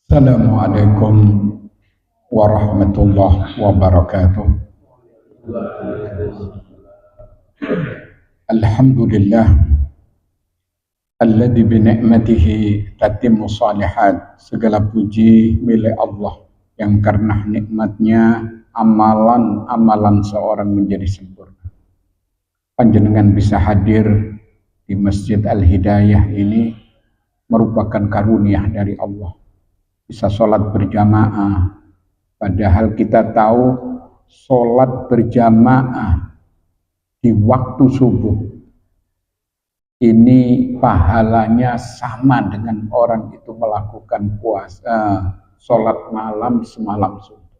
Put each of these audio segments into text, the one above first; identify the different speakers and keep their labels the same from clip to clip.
Speaker 1: Assalamualaikum warahmatullahi wabarakatuh. Alhamdulillah alladzi bi ni'matihi tatimmu shalihat. Segala puji milik Allah yang karena nikmatnya amalan-amalan seorang menjadi sempurna. Panjenengan bisa hadir di Masjid Al-Hidayah ini merupakan karunia dari Allah. Bisa sholat berjamaah, padahal kita tahu sholat berjamaah di waktu subuh ini pahalanya sama dengan orang itu melakukan puasa sholat malam semalam subuh.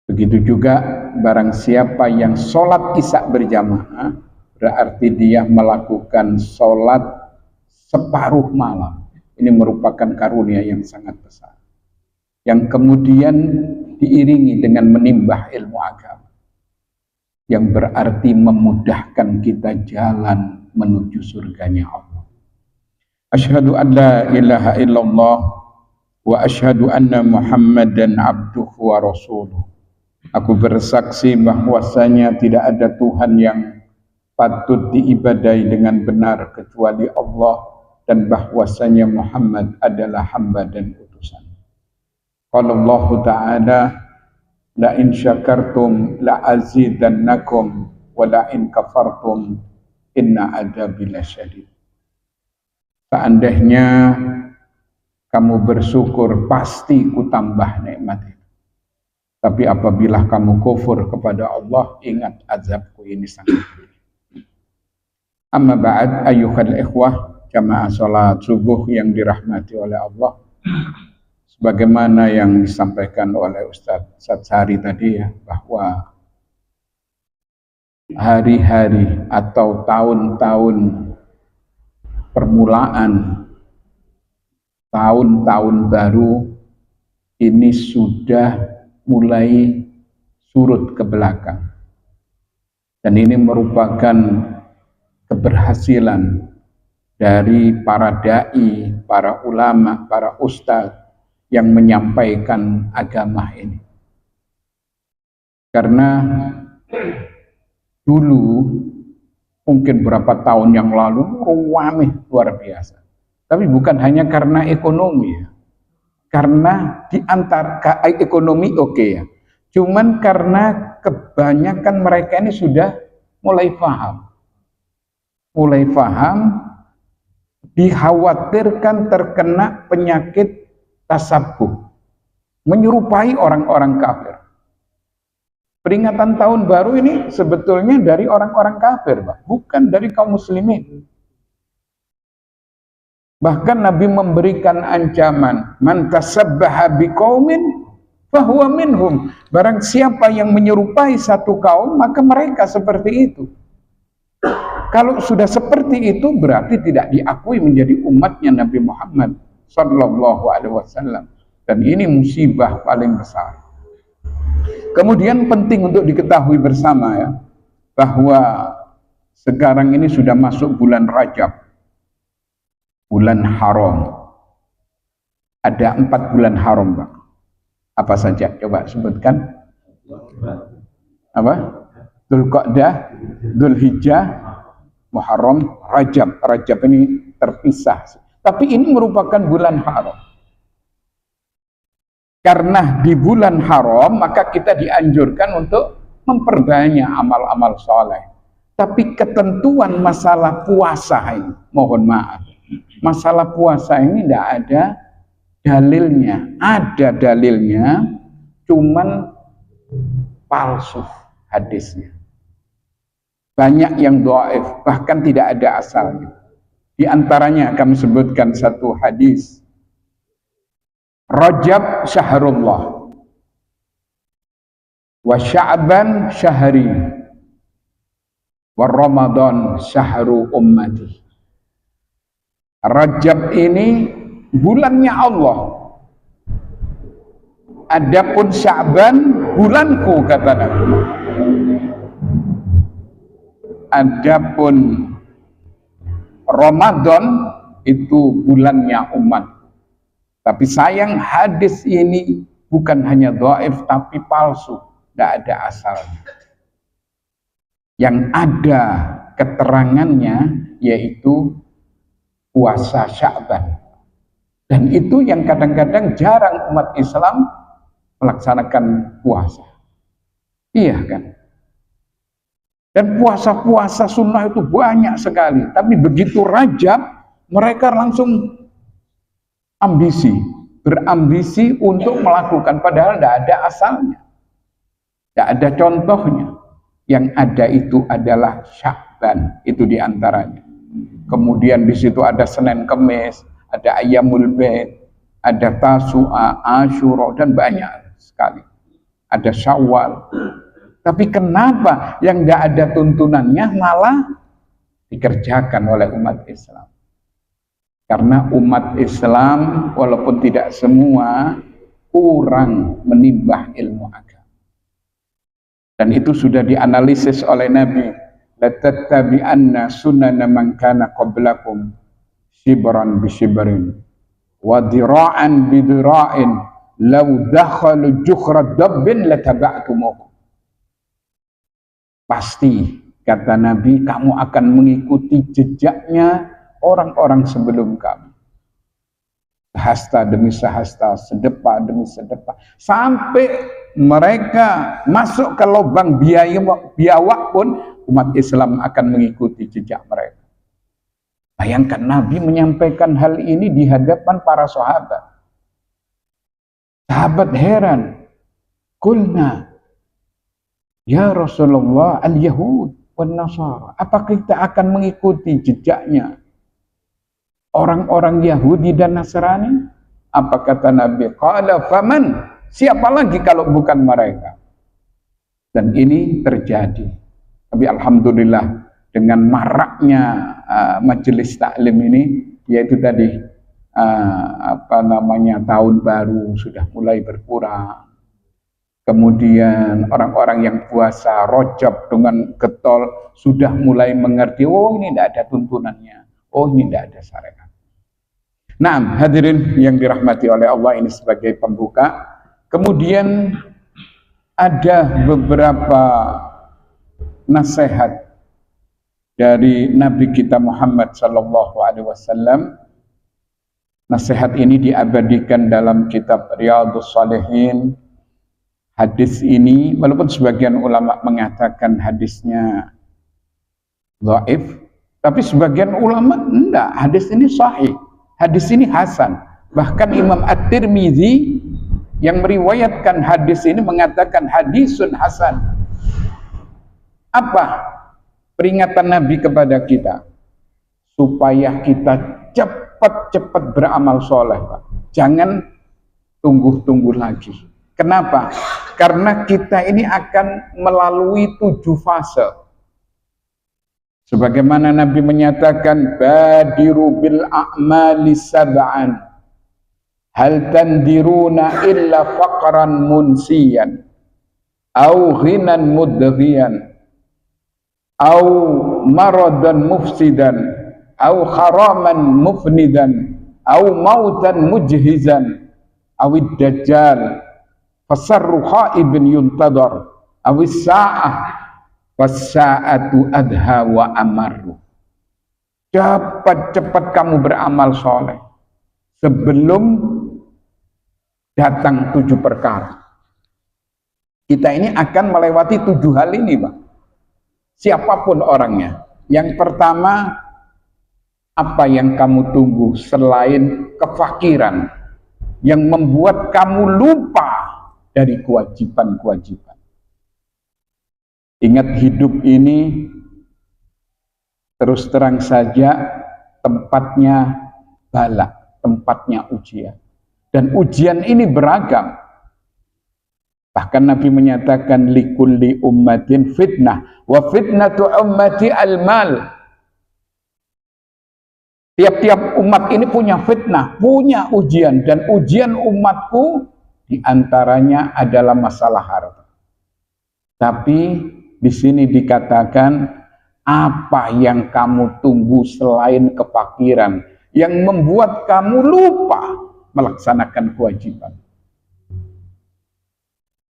Speaker 1: Begitu juga barang siapa yang sholat isya berjamaah, berarti dia melakukan sholat separuh malam. Ini merupakan karunia yang sangat besar, yang kemudian diiringi dengan menimbah ilmu agama, yang berarti memudahkan kita jalan menuju surganya Allah. Asyhadu an la ilaha illallah wa asyhadu anna Muhammadan abduhu wa rasuluh. Aku bersaksi bahwasanya tidak ada Tuhan yang patut diibadai dengan benar kecuali Allah, dan bahwasanya Muhammad adalah hamba dan utusan. Qala Allah Ta'ala, la in syakartum la azidannakum wa la in kafartum inna adzabi lasyadid. Seandainya kamu bersyukur, pasti ku tambah nikmat itu. Tapi apabila kamu kufur kepada Allah, ingat azabku ini sangat pedih. Amma ba'd, ayyuhal ikhwah jamaah salat subuh yang dirahmati oleh Allah. Sebagaimana yang disampaikan oleh Ustadz Satsari tadi ya, bahwa hari-hari atau tahun-tahun permulaan tahun-tahun baru ini sudah mulai surut ke belakang, dan ini merupakan keberhasilan dari para da'i, para ulama, para ustadz yang menyampaikan agama ini. Karena dulu mungkin berapa tahun yang lalu ramai luar biasa. Tapi bukan hanya karena ekonomi ya. Karena di antara ekonomi oke ya. Cuman karena kebanyakan mereka ini sudah mulai paham. Dikhawatirkan terkena penyakit tasabbuh, menyerupai orang-orang kafir. Peringatan tahun baru ini sebetulnya dari orang-orang kafir, bukan dari kaum muslimin. Bahkan Nabi memberikan ancaman, man tasabbaha biqaumin fahuwa minhum. Barang siapa yang menyerupai satu kaum, maka mereka seperti itu. Kalau sudah seperti itu berarti tidak diakui menjadi umatnya Nabi Muhammad sallallahu alaihi wasallam, dan ini musibah paling besar. Kemudian penting untuk diketahui bersama ya, bahwa sekarang ini sudah masuk bulan Rajab, bulan haram. Ada 4 bulan haram, Pak. Apa saja? Coba sebutkan. Apa? Dzulqa'dah, Dzulhijjah, Muharram, Rajab. Rajab ini terpisah. Tapi ini merupakan bulan haram. Karena di bulan haram, maka kita dianjurkan untuk memperbanyak amal-amal soleh. Tapi ketentuan masalah puasa ini, mohon maaf, masalah puasa ini tidak ada dalilnya. Ada dalilnya, cuman palsu hadisnya. Banyak yang dhaif, bahkan tidak ada asalnya. Di antaranya kami sebutkan satu hadis. Rajab syahrullah wa Sya'ban syahri wa Ramadan syahru ummati. Rajab ini bulannya Allah. Adapun Sya'ban bulanku, kata Nabi. Adapun Ramadan itu bulannya umat. Tapi sayang hadis ini bukan hanya dhaif tapi palsu, tidak ada asalnya. Yang ada keterangannya yaitu puasa Sya'ban. Dan itu yang kadang-kadang jarang umat Islam melaksanakan puasa. Iya kan? Dan puasa-puasa sunnah itu banyak sekali. Tapi begitu Rajab, mereka langsung berambisi untuk melakukan. Padahal tidak ada asalnya. Tidak ada contohnya. Yang ada itu adalah Sya'ban. Itu diantaranya. Kemudian di situ ada Senin Kemis, ada Ayyamul Bait, ada Tasu'a, Asyura, dan banyak sekali. Ada Syawal. Tapi kenapa yang tidak ada tuntunannya malah dikerjakan oleh umat Islam? Karena umat Islam walaupun tidak semua kurang menimbah ilmu agama. Dan itu sudah dianalisis oleh Nabi. Latattabi'anna sunana man kana qablakum shibran bi shibrin wa dira'an bi dira'in law dakhalu jukhra dabbin lataba'tumuh. Pasti kata Nabi, kamu akan mengikuti jejaknya orang-orang sebelum kamu. Sehasta demi sehasta, sedepa demi sedepa, sampai mereka masuk ke lubang biawak pun umat Islam akan mengikuti jejak mereka. Bayangkan Nabi menyampaikan hal ini di hadapan para sahabat. Sahabat heran. Qulna, ya Rasulullah, al-Yahud wan Nasara. Apakah kita akan mengikuti jejaknya orang-orang Yahudi dan Nasrani? Apa kata Nabi? Qala faman? Siapa lagi kalau bukan mereka? Dan ini terjadi. Tapi alhamdulillah dengan maraknya majelis taklim ini, yaitu tadi tahun baru sudah mulai berkurang. Kemudian orang-orang yang puasa Rajab dengan getol sudah mulai mengerti, oh ini tidak ada tuntunannya, oh ini tidak ada syariat. Nah, hadirin yang dirahmati oleh Allah, ini sebagai pembuka. Kemudian ada beberapa nasihat dari Nabi kita Muhammad SAW. Nasihat ini diabadikan dalam kitab Riyadhus Shalihin. Hadis ini, walaupun sebagian ulama mengatakan hadisnya dhaif, tapi sebagian ulama enggak, hadis ini sahih, hadis ini hasan. Bahkan Imam At-Tirmidzi yang meriwayatkan hadis ini mengatakan hadisun hasan. Apa peringatan Nabi kepada kita? Supaya kita cepat-cepat beramal soleh, Pak. Jangan tunggu-tunggu lagi. Kenapa? Karena kita ini akan melalui 7 fase. Sebagaimana Nabi menyatakan, badiru bil a'mali sab'an, hal tandiruna illa faqran munsiyan, au ghinan mudghiyan, au maradan mufsidan, au haraman mufnidan, au mautan mujhizan, awid dajjal fasarru khaibin yuntadar, awis sa'ah fasa'atu adha wa amarru. Cepat-cepat kamu beramal soleh sebelum datang 7 perkara. Kita ini akan melewati 7 hal ini, Pak. Siapapun orangnya. Yang pertama, apa yang kamu tunggu selain kefakiran yang membuat kamu lupa dari kewajiban-kewajiban. Ingat, hidup ini terus terang saja tempatnya bala, tempatnya ujian. Dan ujian ini beragam. Bahkan Nabi menyatakan likulli ummatin fitnah wa fitnatu ummati al-mal. Tiap-tiap umat ini punya fitnah, punya ujian, dan ujian umatku diantaranya adalah masalah harta. Tapi di sini dikatakan, apa yang kamu tunggu selain kefakiran yang membuat kamu lupa melaksanakan kewajiban.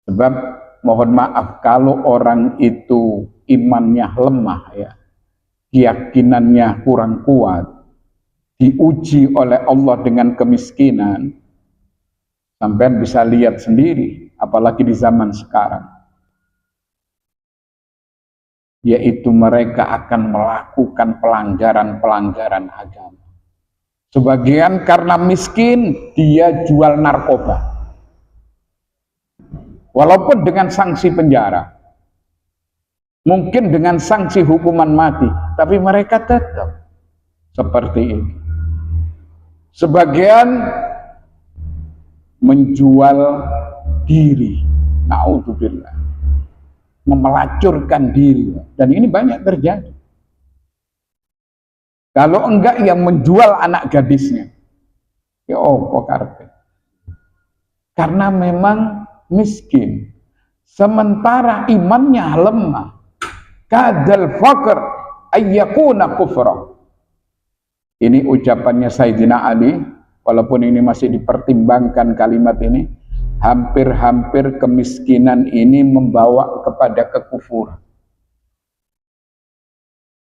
Speaker 1: Sebab mohon maaf kalau orang itu imannya lemah ya, keyakinannya kurang kuat, diuji oleh Allah dengan kemiskinan, sampai bisa lihat sendiri, apalagi di zaman sekarang, yaitu mereka akan melakukan pelanggaran-pelanggaran agama. Sebagian karena miskin, dia jual narkoba. Walaupun dengan sanksi penjara, mungkin dengan sanksi hukuman mati, tapi mereka tetap seperti itu. Sebagian menjual diri, naudzubillah, memelacurkan diri, dan ini banyak terjadi. Kalau enggak yang menjual anak gadisnya, ya karpe. Karena memang miskin, sementara imannya lemah. Kadal faqr ayyakuna kufra. Ini ucapannya Sayyidina Ali, walaupun ini masih dipertimbangkan kalimat ini, hampir-hampir kemiskinan ini membawa kepada kekufuran.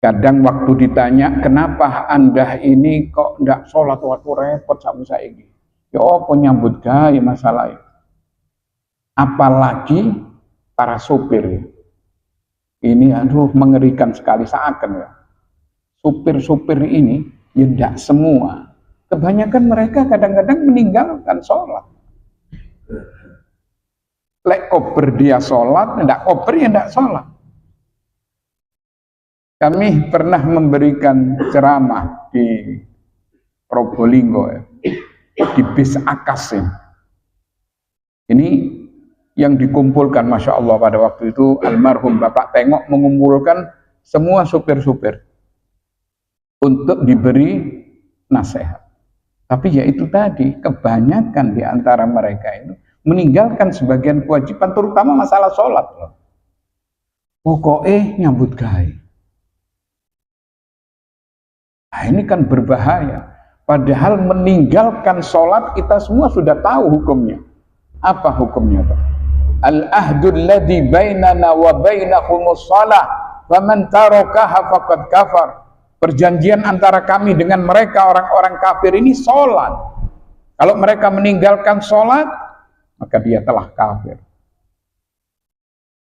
Speaker 1: Kadang waktu ditanya, kenapa Anda ini kok tidak sholat waktu repot sama saya ini? Ya penyambut gaya masalah itu. Apalagi para sopir. Ini mengerikan sekali seakan ya. Supir-supir ini ya tidak semua. Kebanyakan mereka kadang-kadang meninggalkan sholat. Lek koper dia sholat, tidak koper ya tidak sholat. Kami pernah memberikan ceramah di Probolinggo ya, di bis Akas ya. Ini yang dikumpulkan, Masya Allah, pada waktu itu almarhum Bapak Tengok mengumpulkan semua supir-supir untuk diberi nasihat. Tapi ya itu tadi, kebanyakan di antara mereka itu meninggalkan sebagian kewajiban, terutama masalah sholat loh. Pokoknya nyambut gaya. Nah, ini kan berbahaya. Padahal meninggalkan sholat kita semua sudah tahu hukumnya. Apa hukumnya, Pak? Al-ahdul ladzi bainana wa bainahumus shalah, faman tarakaha faqad kafar. Perjanjian antara kami dengan mereka orang-orang kafir ini sholat. Kalau mereka meninggalkan sholat, maka dia telah kafir.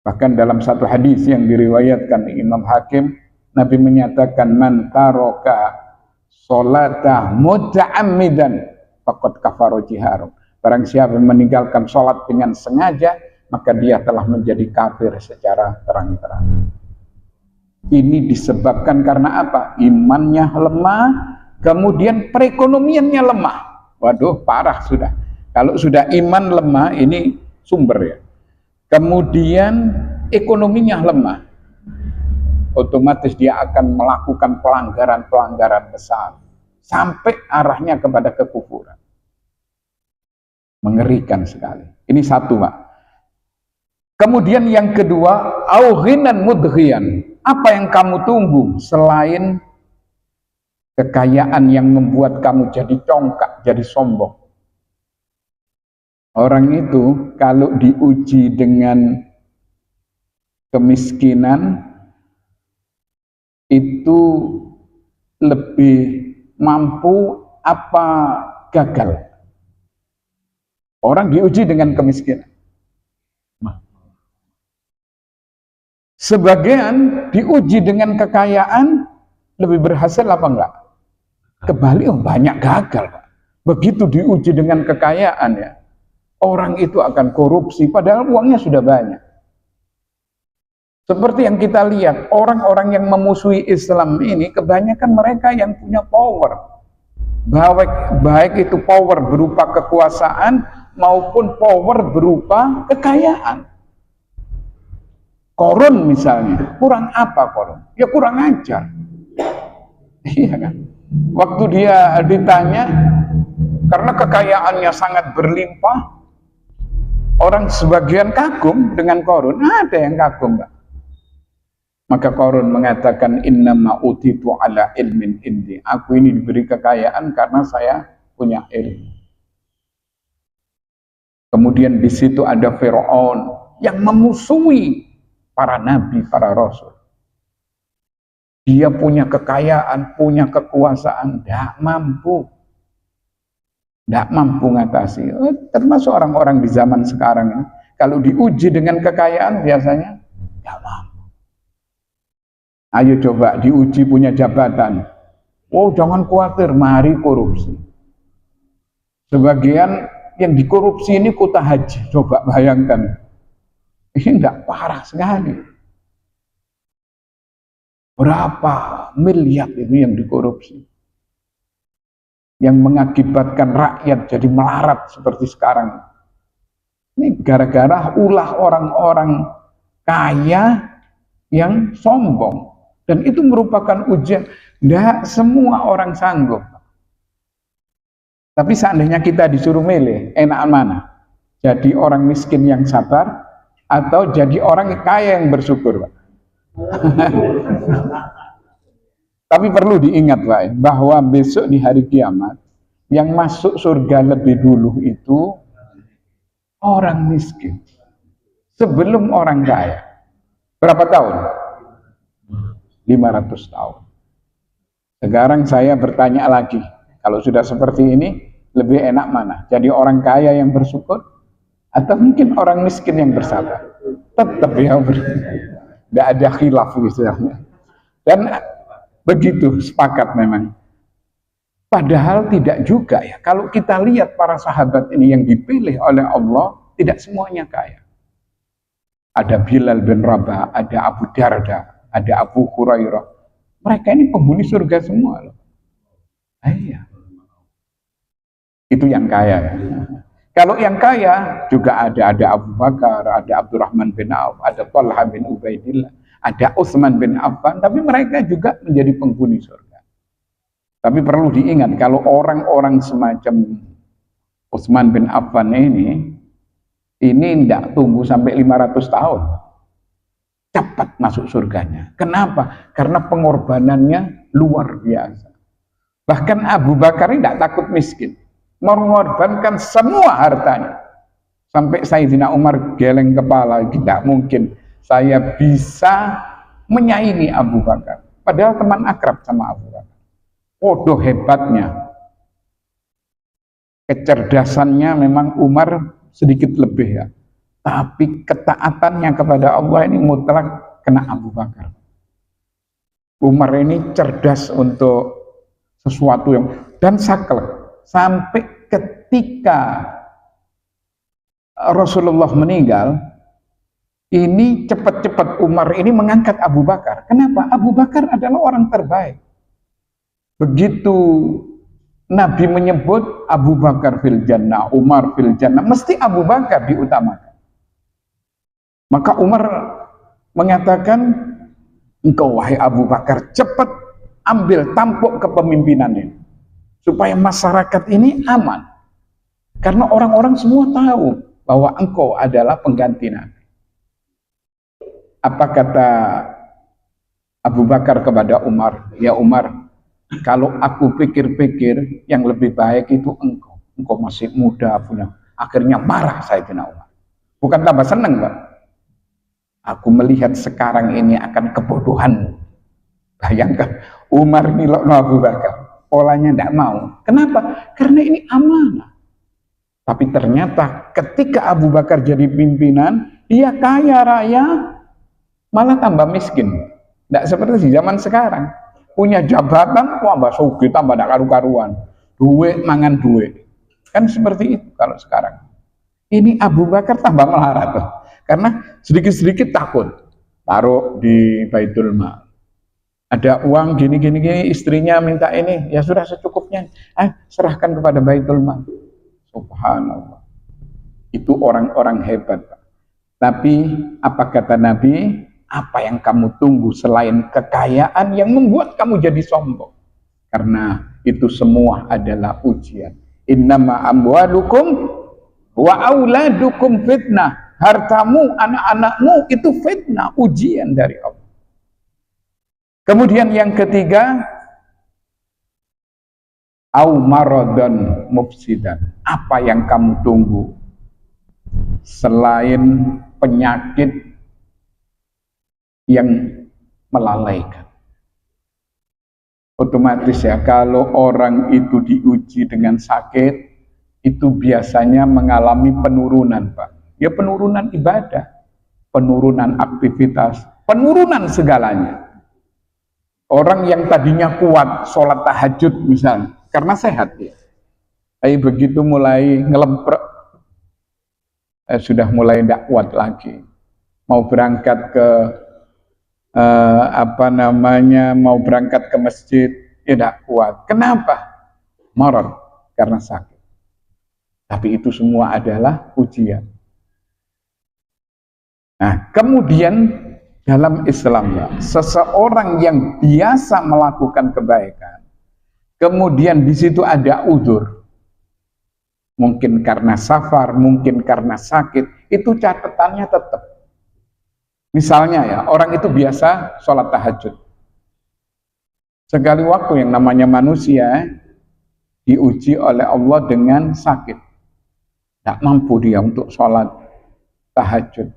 Speaker 1: Bahkan dalam satu hadis yang diriwayatkan Imam Hakim, Nabi menyatakan man taraka sholata muta'ammidan faqad kafara jiharu. Barang siapa yang meninggalkan sholat dengan sengaja, maka dia telah menjadi kafir secara terang-terang. Ini disebabkan karena apa? Imannya lemah, kemudian perekonomiannya lemah. Waduh, parah sudah. Kalau sudah iman lemah, ini sumber ya. Kemudian ekonominya lemah, otomatis dia akan melakukan pelanggaran-pelanggaran besar sampai arahnya kepada kekufuran. Mengerikan sekali. Ini satu, Pak. Kemudian yang kedua, auhinan mudghiyan. Apa yang kamu tunggu selain kekayaan yang membuat kamu jadi congkak, jadi sombong? Orang itu kalau diuji dengan kemiskinan itu lebih mampu apa gagal? Orang diuji dengan kemiskinan. Sebagian diuji dengan kekayaan lebih berhasil apa enggak? Kebalik, banyak gagal, Pak. Begitu diuji dengan kekayaan ya, orang itu akan korupsi padahal uangnya sudah banyak. Seperti yang kita lihat, orang-orang yang memusuhi Islam ini kebanyakan mereka yang punya power. Baik itu power berupa kekuasaan maupun power berupa kekayaan. Korun misalnya, kurang apa Korun? Ya kurang ajar. Iya kan? Waktu dia ditanya, karena kekayaannya sangat berlimpah, orang sebagian kagum dengan Korun. Ada yang kagum, Pak. Maka Korun mengatakan, innama utitu ala ilmin indi. Aku ini diberi kekayaan karena saya punya ilmu. Kemudian di situ ada Firaun yang memusuhi para nabi, para rasul. Dia punya kekayaan, punya kekuasaan, tidak mampu. Tidak mampu ngatasi. Termasuk orang-orang di zaman sekarang ya. Kalau diuji dengan kekayaan biasanya tidak mampu. Ayo coba diuji punya jabatan. Oh jangan khawatir, mari korupsi. Sebagian yang dikorupsi ini kuota haji. Coba bayangkan. Ini tidak parah sekali. Berapa miliar itu yang dikorupsi, yang mengakibatkan rakyat jadi melarat seperti sekarang. Ini gara-gara ulah orang-orang kaya yang sombong. Dan itu merupakan ujian. Tidak semua orang sanggup. Tapi seandainya kita disuruh milih, enakan mana? Jadi orang miskin yang sabar atau jadi orang kaya yang bersyukur, Pak? Tapi perlu diingat, Pak, bahwa besok di hari kiamat yang masuk surga lebih dulu itu orang miskin sebelum orang kaya. Berapa tahun? 500 tahun. Sekarang saya bertanya lagi, kalau sudah seperti ini lebih enak mana? Jadi orang kaya yang bersyukur atau mungkin orang miskin yang bersabar? Tetap ya, tidak ada khilaf gitu. Dan begitu sepakat memang. Padahal tidak juga ya. Kalau kita lihat para sahabat ini yang dipilih oleh Allah, tidak semuanya kaya. Ada Bilal bin Rabah, ada Abu Darda, ada Abu Hurairah. Mereka ini penghuni surga semua loh. Iya. Itu yang kaya ya. Kalau yang kaya juga ada Abu Bakar, ada Abdurrahman bin Auf, ada Talha bin Ubaidillah, ada Utsman bin Affan, tapi mereka juga menjadi penghuni surga. Tapi perlu diingat, kalau orang-orang semacam Utsman bin Affan ini tidak tunggu sampai 500 tahun. Cepat masuk surganya. Kenapa? Karena pengorbanannya luar biasa. Bahkan Abu Bakar ini tidak takut miskin. Mengorbankan semua hartanya. Sampai Sayyidina Umar geleng kepala, tidak mungkin saya bisa menyaingi Abu Bakar. Padahal teman akrab sama Abu Bakar. Podo hebatnya. Kecerdasannya memang Umar sedikit lebih ya. Tapi ketaatannya kepada Allah ini mutlak kena Abu Bakar. Umar ini cerdas untuk sesuatu yang dan saklek. Sampai ketika Rasulullah meninggal, ini cepat-cepat Umar ini mengangkat Abu Bakar. Kenapa? Abu Bakar adalah orang terbaik. Begitu Nabi menyebut Abu Bakar fil jannah, Umar fil jannah, mesti Abu Bakar diutamakan. Maka Umar mengatakan, engkau wahai Abu Bakar, cepat ambil tampuk kepemimpinan ini, supaya masyarakat ini aman. Karena orang-orang semua tahu bahwa engkau adalah pengganti Nabi. Apa kata Abu Bakar kepada Umar? Ya Umar, kalau aku pikir-pikir yang lebih baik itu engkau. Engkau masih muda, punya. Akhirnya marah Sayyidina Umar. Bukan tambah senang, Pak. Aku melihat sekarang ini akan kebodohan. Bayangkan, Umar nilokno Abu Bakar. Polanya tidak mau. Kenapa? Karena ini amanah. Tapi ternyata ketika Abu Bakar jadi pimpinan, dia kaya raya, malah tambah miskin. Tidak seperti di zaman sekarang. Punya jabatan, tambah sugih, tambah tidak karu-karuan. Duit, mangan duit. Kan seperti itu kalau sekarang. Ini Abu Bakar tambah melarat tuh. Karena sedikit-sedikit takut. Taruh di Baitul Mal. Ada uang gini, istrinya minta ini, ya sudah secukupnya. Serahkan kepada Baitul Mal. Subhanallah. Itu orang-orang hebat. Tapi apa kata Nabi? Apa yang kamu tunggu selain kekayaan yang membuat kamu jadi sombong? Karena itu semua adalah ujian. Innama amwalukum wa auladukum fitnah. Hartamu, anak-anakmu itu fitnah, ujian dari Allah. Kemudian yang ketiga, au maradhan mufsidan. Apa yang kamu tunggu selain penyakit yang melalaikan. Otomatis ya, kalau orang itu diuji dengan sakit, itu biasanya mengalami penurunan, Pak. Ya penurunan ibadah, penurunan aktivitas, penurunan segalanya. Orang yang tadinya kuat sholat tahajud misalnya, karena sehat ya. Tapi begitu mulai ngelemprek, sudah mulai tidak kuat lagi. Mau berangkat ke mau berangkat ke masjid, tidak kuat. Kenapa? Marad, karena sakit. Tapi itu semua adalah ujian. Nah, kemudian dalam Islam, seseorang yang biasa melakukan kebaikan, kemudian di situ ada udzur, mungkin karena safar, mungkin karena sakit, itu catatannya tetap. Misalnya ya, orang itu biasa sholat tahajud. Sekali waktu yang namanya manusia diuji oleh Allah dengan sakit. Tidak mampu dia untuk sholat tahajud.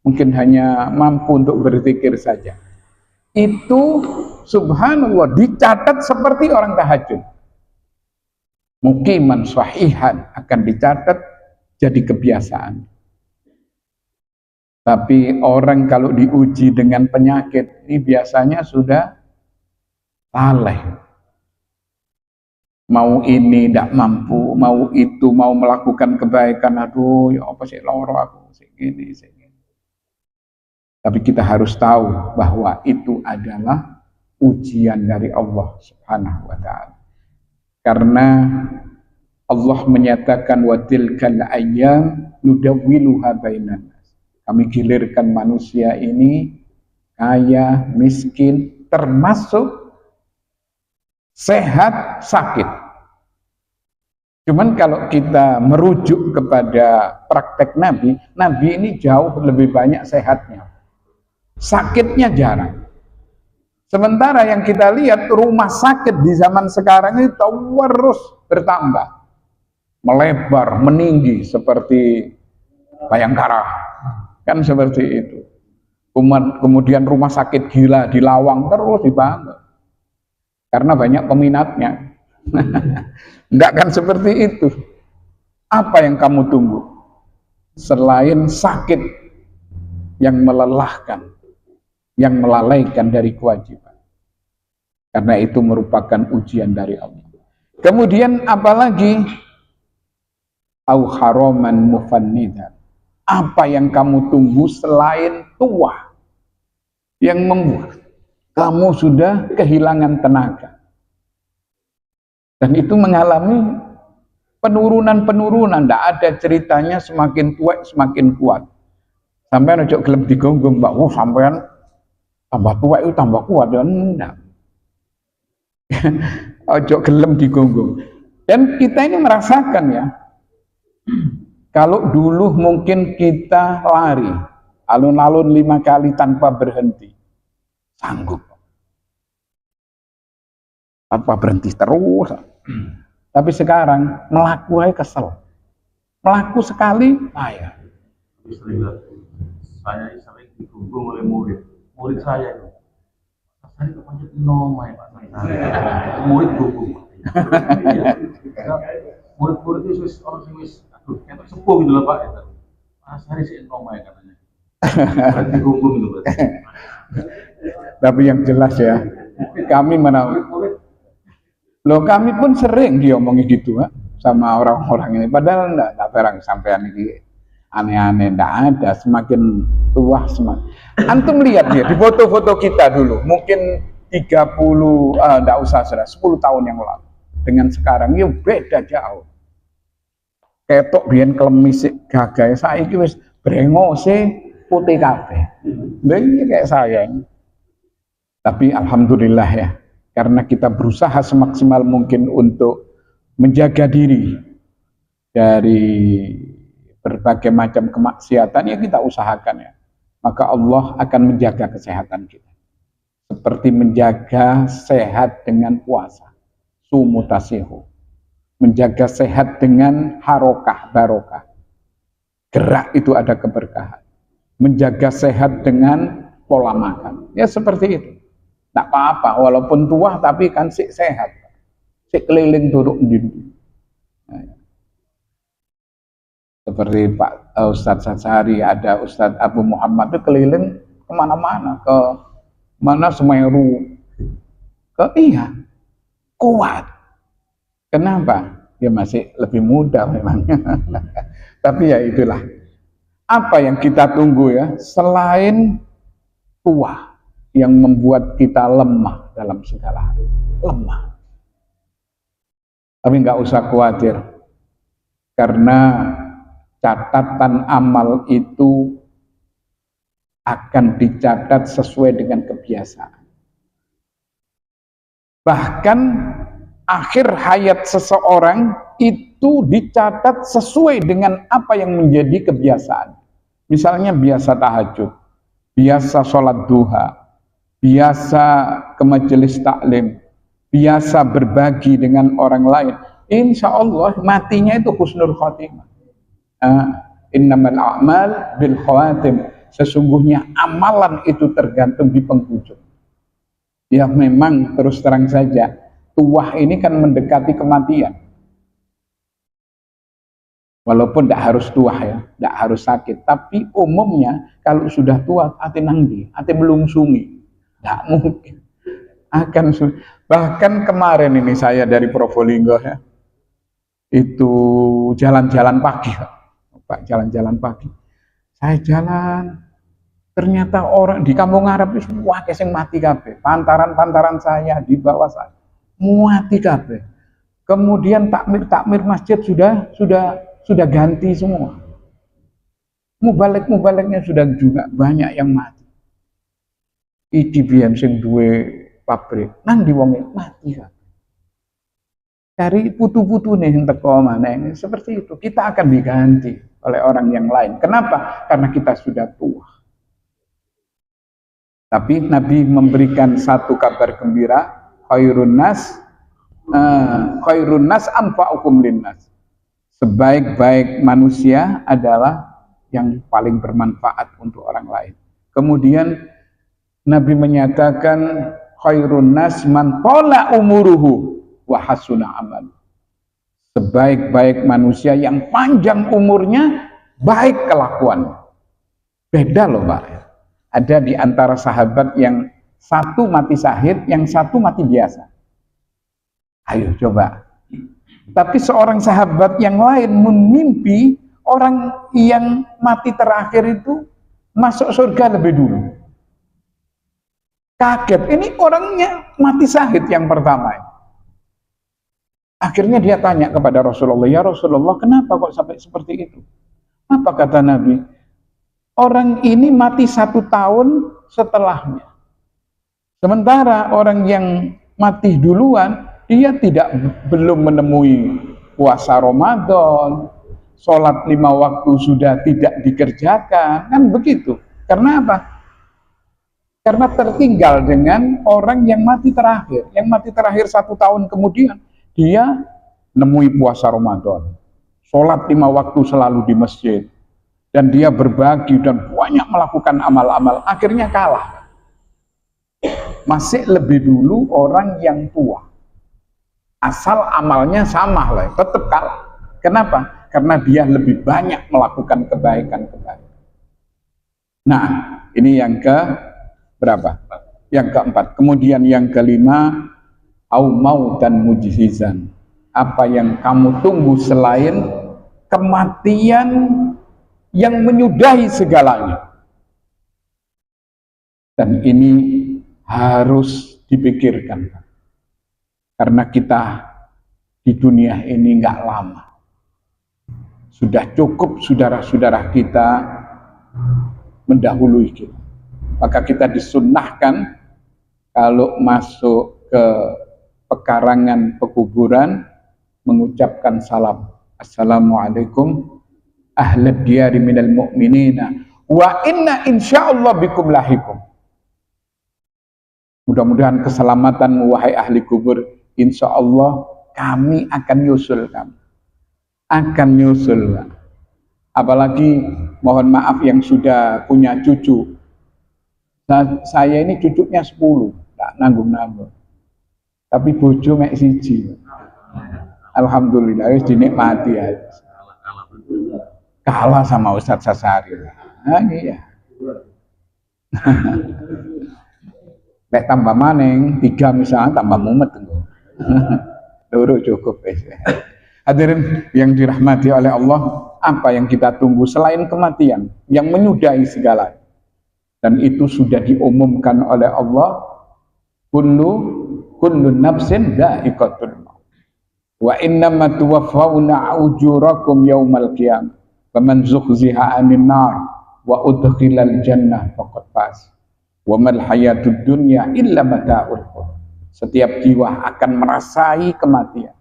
Speaker 1: Mungkin hanya mampu untuk berzikir saja. Itu subhanallah dicatat seperti orang tahajud. Muqiman sahihan akan dicatat jadi kebiasaan. Tapi orang kalau diuji dengan penyakit, ini biasanya sudah lalai. Mau ini tidak mampu, mau itu, mau melakukan kebaikan, aduh ya apa sih loro aku, segini. Tapi kita harus tahu bahwa itu adalah ujian dari Allah Subhanahu wa Ta'ala. Karena Allah menyatakan wa tilkal ayyam nudawwiluha bainan nas. Kami gilirkan manusia ini kaya, miskin, termasuk sehat, sakit. Cuman kalau kita merujuk kepada praktek Nabi, Nabi ini jauh lebih banyak sehatnya. Sakitnya jarang. Sementara yang kita lihat rumah sakit di zaman sekarang ini terus bertambah. Melebar, meninggi seperti Bayangkara. Kan seperti itu. Kemudian rumah sakit gila di Lawang terus dibangun. Karena banyak peminatnya. Enggak kan seperti itu. Apa yang kamu tunggu? Selain sakit yang melelahkan, yang melalaikan dari kewajiban. Karena itu merupakan ujian dari Allah. Kemudian apalagi? Au haraman mufannidan. Apa yang kamu tunggu selain tua yang membuat kamu sudah kehilangan tenaga? Dan itu mengalami penurunan-penurunan. Tidak ada ceritanya semakin tua semakin kuat. Sampai ojo gelem digonggung, Mbak. Sampean tambah tua itu tambah kuat. Dan enggak. Ojo gelem digonggung. Dan kita ini merasakan ya. Kalau dulu mungkin kita lari alun-alun 5 kali tanpa berhenti, sanggup. Tanpa berhenti terus. Tapi sekarang melaku aja kesel. Melaku sekali, payah.
Speaker 2: Saya sering digunggung oleh murid saya itu. Saya kepanjat nomai Pak. Murid gunggung. Murid-murid itu orang sing wis yang sepuh gitu loh Pak. Saya sih nomai katanya. Digunggung itu berarti.
Speaker 1: Tapi yang jelas ya, kami kami pun sering diomongi gitu sama orang-orang ini. Padahal enggak barang sampean ini aneh-aneh, enggak ada. Semakin tua semakin. Antum lihat ya di foto-foto kita dulu, mungkin 30, enggak usah sudah 10 tahun yang lalu. Dengan sekarang ya beda jauh. Ketok biyen klemis gagah saiki wis brengose putih kabeh. Lha iki kayak saya. Tapi alhamdulillah ya, karena kita berusaha semaksimal mungkin untuk menjaga diri dari berbagai macam kemaksiatan, ya kita usahakan ya. Maka Allah akan menjaga kesehatan kita. Seperti menjaga sehat dengan puasa. Sumutasihu. Menjaga sehat dengan harokah, barokah. gerak itu ada keberkahan. Menjaga sehat dengan pola makan. Ya seperti itu. Tidak apa-apa, walaupun tua tapi kan sik sehat. Sik keliling turuk dindi. Seperti Pak Ustadz Satsari, ada Ustadz Abu Muhammad itu keliling kemana-mana, ke mana Semeru, iya, kuat. Kenapa? Dia masih lebih muda memang. Tapi ya itulah. Apa yang kita tunggu ya, selain tua yang membuat kita lemah dalam segala hal. Lemah. Tapi nggak usah khawatir. Karena catatan amal itu akan dicatat sesuai dengan kebiasaan. Bahkan akhir hayat seseorang itu dicatat sesuai dengan apa yang menjadi kebiasaan. Misalnya biasa tahajud, biasa sholat duha, biasa ke majelis taklim, biasa berbagi dengan orang lain. Insya Allah matinya itu husnul khotimah. Innamal a'mal bil khawatim. Sesungguhnya amalan itu tergantung di penghujung. Ya memang terus terang saja, tua ini kan mendekati kematian. Walaupun tidak harus tua ya, tidak harus sakit. Tapi umumnya kalau sudah tua, ati nangdi, ati melungsungi. Tidak mungkin. Bahkan kemarin ini saya dari Probolinggo ya, itu jalan-jalan pagi. Pak, jalan-jalan pagi. Saya jalan, ternyata orang di kampung Arab itu wah keseng mati kabeh. Pantaran-pantaran saya di bawah saya mati kabeh. Kemudian takmir masjid sudah ganti semua. Mubalek-mubaleknya sudah juga banyak yang mati. Iki biyen sing duwe pabrik nang diwonge mati kabeh. Cari putu-putu nih yang teko maneh. Seperti itu, kita akan diganti oleh orang yang lain. Kenapa? Karena kita sudah tua. Tapi Nabi memberikan satu kabar gembira, khairun nas anfa'ukum linnas. Sebaik-baik manusia adalah yang paling bermanfaat untuk orang lain. Kemudian Nabi menyatakan khairun nas man tala umuruhu wa hasuna amal. Sebaik-baik manusia yang panjang umurnya, baik kelakuan. Beda loh Pak. Ada di antara sahabat yang satu mati syahid, yang satu mati biasa. Ayo coba. Tapi seorang sahabat yang lain memimpi orang yang mati terakhir itu masuk surga lebih dulu. Kaget, ini orangnya mati syahid yang pertama. Akhirnya dia tanya kepada Rasulullah, ya Rasulullah, kenapa kok sampai seperti itu? Apa kata Nabi? Orang ini mati 1 tahun setelahnya. Sementara orang yang mati duluan, dia belum menemui puasa Ramadan, sholat 5 waktu sudah tidak dikerjakan, kan begitu. Karena apa? Karena tertinggal dengan orang yang mati terakhir. Yang mati terakhir 1 tahun kemudian, dia nemui puasa Ramadan, sholat 5 waktu selalu di masjid, dan dia berbagi dan banyak melakukan amal-amal, akhirnya kalah. Masih lebih dulu orang yang tua, asal amalnya sama lah, tetap kalah. Kenapa? Karena dia lebih banyak melakukan kebaikan-kebaikan. Nah, ini yang ke berapa? Yang keempat. Kemudian yang kelima, au mautan mujizan. Apa yang kamu tunggu selain kematian yang menyudahi segalanya. Dan ini harus dipikirkan. Karena kita di dunia ini nggak lama. Sudah cukup saudara-saudara kita mendahului kita. Maka kita disunnahkan kalau masuk ke pekarangan pekuburan mengucapkan salam. Assalamualaikum ahlad diyari minal mu'minina wa inna insyaallah bikum lahikum. Mudah-mudahan keselamatan wahai ahli kubur, insyaallah kami akan nyusul kamu. Akan nyusul. Apalagi mohon maaf yang sudah punya cucu. Saya ini cucunya 10, tak nanggung-nanggung. Tapi bojo mek siji. Alhamdulillah wis dinikmati ya. Kalah sama Ustadz Sasari. Nah, iya. Lek tambah maning 3 misalnya tambah mumet. Loro cukup wis. Hadirin yang dirahmati oleh Allah, apa yang kita tunggu selain kematian yang menyudahi segala? Dan itu sudah diumumkan oleh Allah, kullu nafsin dha'iqatul maut. Wa innama tuwaffawna ujurakum yaumal qiyamah. Faman zuhziha 'anil nar wa udkhilal jannah faqad faz. Wa mal hayatud dunya illa mata'ul ghurur. Setiap jiwa akan merasai kematian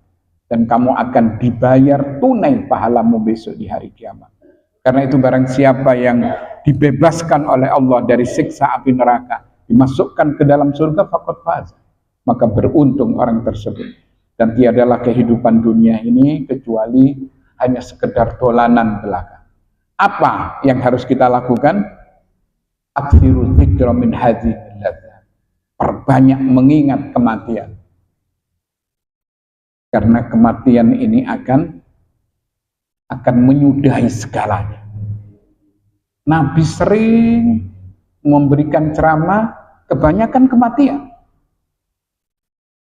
Speaker 1: dan kamu akan dibayar tunai pahalamu besok di hari kiamat. Karena itu barang siapa yang dibebaskan oleh Allah dari siksa api neraka, dimasukkan ke dalam surga, faqad faz, maka beruntung orang tersebut. Dan tiadalah kehidupan dunia ini kecuali hanya sekedar dolanan belaka. Apa yang harus kita lakukan? Aksiru dzikra min hadhil ladzat. Perbanyak mengingat kematian. Karena kematian ini akan menyudahi segalanya. Nabi sering memberikan ceramah, kebanyakan kematian.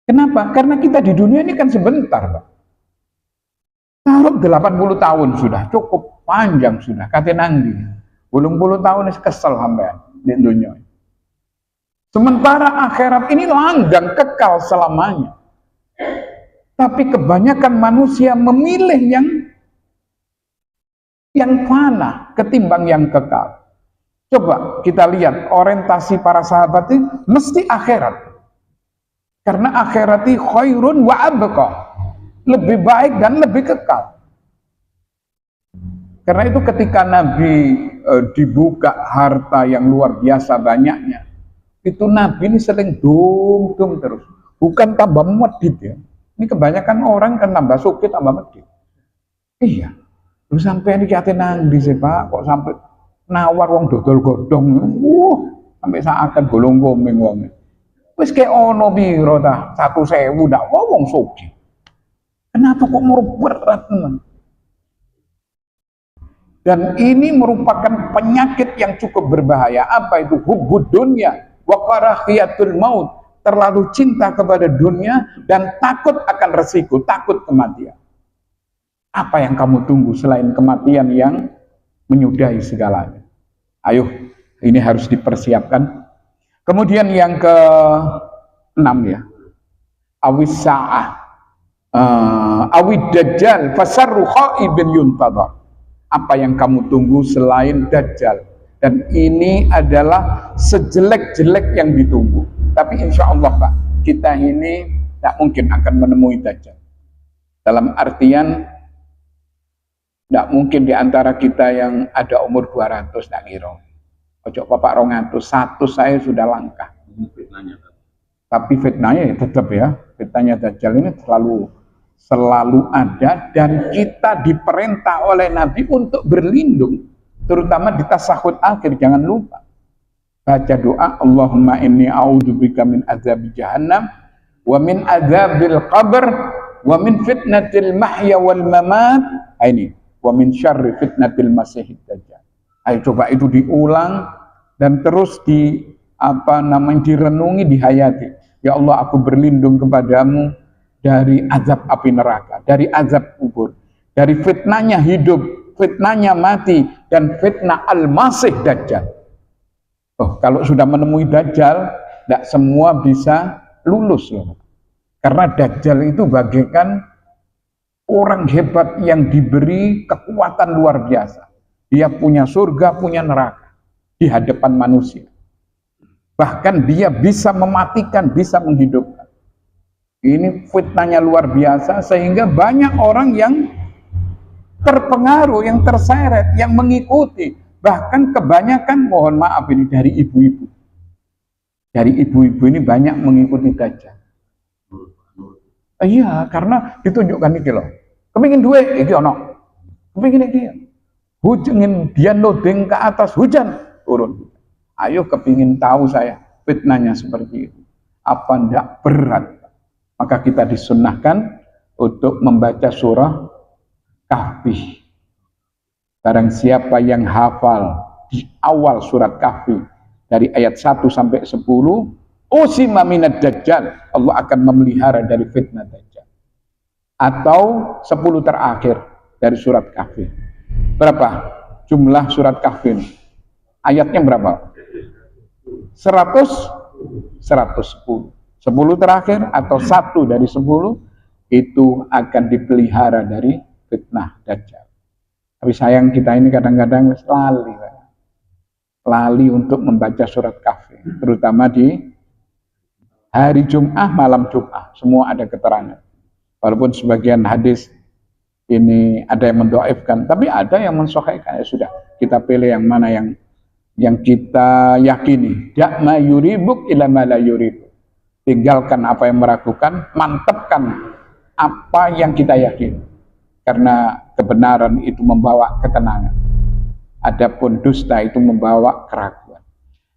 Speaker 1: Kenapa? Karena kita di dunia ini kan sebentar, Pak. Taruh 80 tahun sudah, cukup panjang sudah, kate nangdi. 80 tahun ini kesel sampean di dunia. Sementara akhirat ini langgeng kekal selamanya. Tapi kebanyakan manusia memilih yang fana ketimbang yang kekal. Coba kita lihat orientasi para sahabat ini mesti akhirat. Karena akhirat itu khairun wa abqa. Lebih baik dan lebih kekal. Karena itu ketika Nabi dibuka harta yang luar biasa banyaknya, itu Nabi ini sering dum-dum terus. Bukan tambah medit ya. Ini kebanyakan orang kan tambah sukit, tambah medit. Iya. Lu sampai ini kate nang di Pak, kok sampai nawar wong dodol godhong. Sampai seakan golong-gomeng wong. Wis ke ono piro ta? 1.000 ndak wong sugih. Kenapa kok mau berat teman? Dan ini merupakan penyakit yang cukup berbahaya. Apa itu? Hubbud dunya wa karahiyatul maut. Terlalu cinta kepada dunia dan takut akan resiko, takut kematian. Apa yang kamu tunggu selain kematian yang menyudahi segalanya? Ayo, ini harus dipersiapkan. Kemudian yang ke-6 ya. Awis sa'ah. Awid dajjal fasarru khaibin yuntadhar. Apa yang kamu tunggu selain dajjal? Dan ini adalah sejelek-jelek yang ditunggu. Tapi insya Allah Pak, kita ini tidak mungkin akan menemui dajjal. Dalam artian tidak mungkin di antara kita yang ada umur 200 tidak kira. Ojo Bapak 200, 100 saya sudah langkah. Tapi fitnahnya ya tetap ya, fitnahnya dajjal ini selalu ada dan kita diperintah oleh Nabi untuk berlindung, terutama di tasyahud akhir. Jangan lupa baca doa, Allahumma inni a'udzubika min azab jahannam wa min azabil qabr wa min fitnatil mahya wal mamat. Ini wa min syarri fitnatil masihid dajjal. Ayo coba itu diulang dan terus direnungi, dihayati. Ya Allah, aku berlindung kepadamu dari azab api neraka, dari azab kubur, dari fitnahnya hidup, fitnahnya mati, dan fitnah al-masih dajjal. Oh, kalau sudah menemui dajjal, tidak semua bisa lulus loh. Karena dajjal itu bagaikan orang hebat yang diberi kekuatan luar biasa. Dia punya surga, punya neraka di hadapan manusia. Bahkan dia bisa mematikan, bisa menghidupkan. Ini fitnahnya luar biasa sehingga banyak orang yang terpengaruh, yang terseret, yang mengikuti. Bahkan kebanyakan, mohon maaf ini dari ibu-ibu. Dari ibu-ibu ini banyak mengikuti dajjal. Iya, karena ditunjukkan iki loh. Kepingin duit, iki ono. Kepingin iki. Hujan, dia nodeng ke atas, hujan, turun. Ayo kepingin tahu saya fitnahnya seperti itu. Apa ndak berat? Maka kita disunnahkan untuk membaca surah Kahfi. Barang siapa yang hafal di awal surat Kahfi dari ayat 1 sampai 10, usima minad dajjal, Allah akan memelihara dari fitnah dajjal. Atau 10 terakhir dari surat Kahfi. Berapa jumlah surat Kahfi? Ayatnya berapa? 110. 10 terakhir atau 1 dari 10 itu akan dipelihara dari fitnah dajjal. Tapi sayang kita ini kadang-kadang lali untuk membaca surat Kahfi, terutama di hari Jum'ah, malam Jum'ah, semua ada keterangan. Walaupun sebagian hadis ini ada yang mendoaifkan, tapi ada yang mensahihkan. Ya sudah, kita pilih yang mana yang kita yakini. Da'ma yuribuk ila ma la yuribuk. Tinggalkan apa yang meragukan, mantapkan apa yang kita yakini. Karena kebenaran itu membawa ketenangan. Adapun dusta itu membawa keraguan.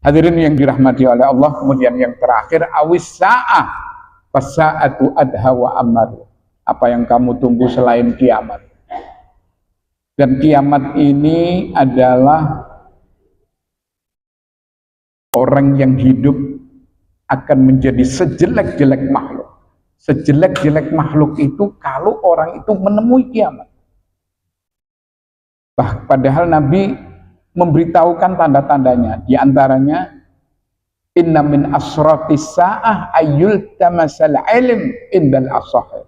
Speaker 1: Hadirin yang dirahmati oleh Allah, kemudian yang terakhir, awis sa'ah fasa'atu adha wa ammaru. Apa yang kamu tunggu selain kiamat. Dan kiamat ini adalah orang yang hidup akan menjadi sejelek-jelek makhluk. Sejelek-jelek makhluk itu kalau orang itu menemui kiamat. Padahal Nabi memberitahukan tanda-tandanya. Di antaranya, inna min asratis sa'ah ayyul tamasal ilm indal asahir.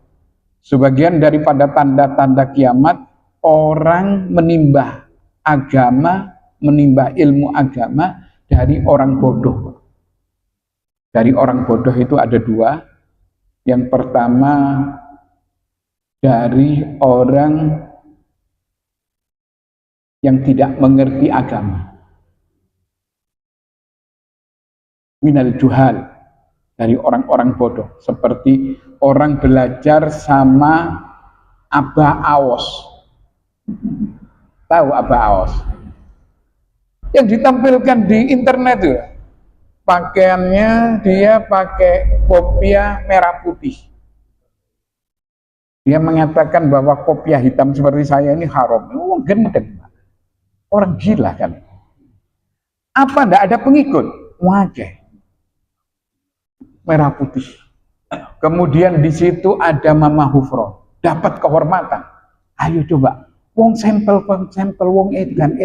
Speaker 1: Sebagian daripada tanda-tanda kiamat, orang menimbah agama, menimbah ilmu agama dari orang bodoh. Dari orang bodoh itu ada dua. Yang pertama, dari orang yang tidak mengerti agama. Minal juhal, dari orang-orang bodoh. Seperti orang belajar sama Abah Aos. Tahu Abah Aos? Yang ditampilkan di internet itu. Pakaiannya dia pakai kopiah merah putih. Dia mengatakan bahwa kopiah hitam seperti saya ini haram. Oh, gendeng. Orang gila kan. Apa ndak ada pengikut? Wajah. Merah putih. Kemudian di situ ada Mama Hufro. Dapat kehormatan. Ayo coba. Wong sampel wong edan.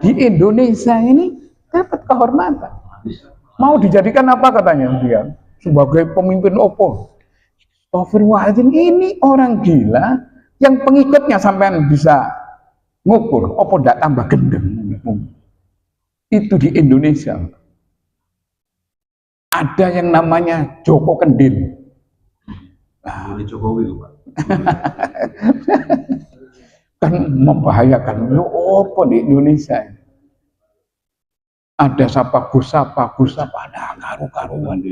Speaker 1: Di Indonesia ini dapat kehormatan. Mau dijadikan apa katanya dia? Sebagai pemimpin opo. Astagfirullahaladzim, ini orang gila yang pengikutnya sampean bisa ngukur, opo ndak tambah gendeng. Itu di Indonesia. Ada yang namanya Joko Kendil.
Speaker 2: Ini Jokowi, Pak.
Speaker 1: Kan membahayakan. Yo opo di Indonesia. Ada sapa gusapa ada karu-karuan.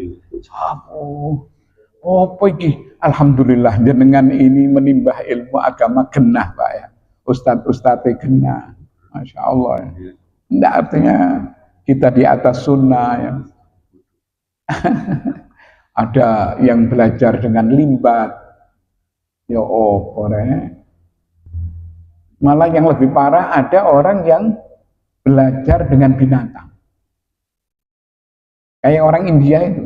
Speaker 1: Apa iki? Alhamdulillah dengan ini menimbah ilmu agama genah Pak ya. Ustadz genah. Masya Allah ya. Tidak artinya kita di atas sunnah ya. Ada yang belajar dengan limbat. Ya malah yang lebih parah ada orang yang belajar dengan binatang. Kayak orang India itu.